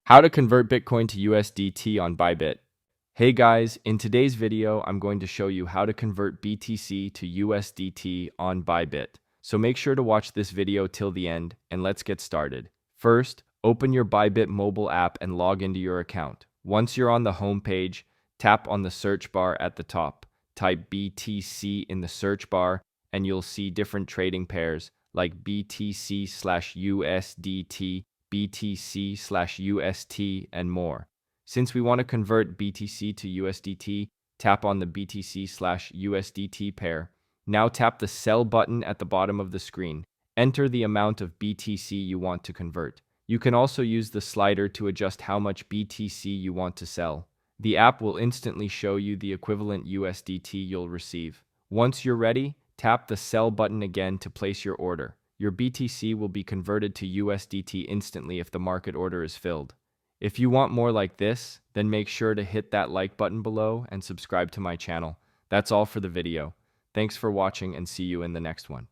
How to convert Bitcoin to USDT on Bybit. Hey guys, in today's video, I'm going to show you how to convert BTC to USDT on Bybit. So make sure to watch this video till the end, and let's get started. First, open your Bybit mobile app and log into your account. Once you're on the home page, tap on the search bar at the top. Type BTC in the search bar, and you'll see different trading pairs like BTC/USDT, BTC/UST, and more. Since we want to convert BTC to USDT, tap on the BTC/USDT pair. Now tap the sell button at the bottom of the screen. Enter the amount of BTC you want to convert. You can also use the slider to adjust how much BTC you want to sell. The app will instantly show you the equivalent USDT you'll receive. Once you're ready, tap the sell button again to place your order. Your BTC will be converted to USDT instantly if the market order is filled. If you want more like this, then make sure to hit that like button below and subscribe to my channel. That's all for the video. Thanks for watching and see you in the next one.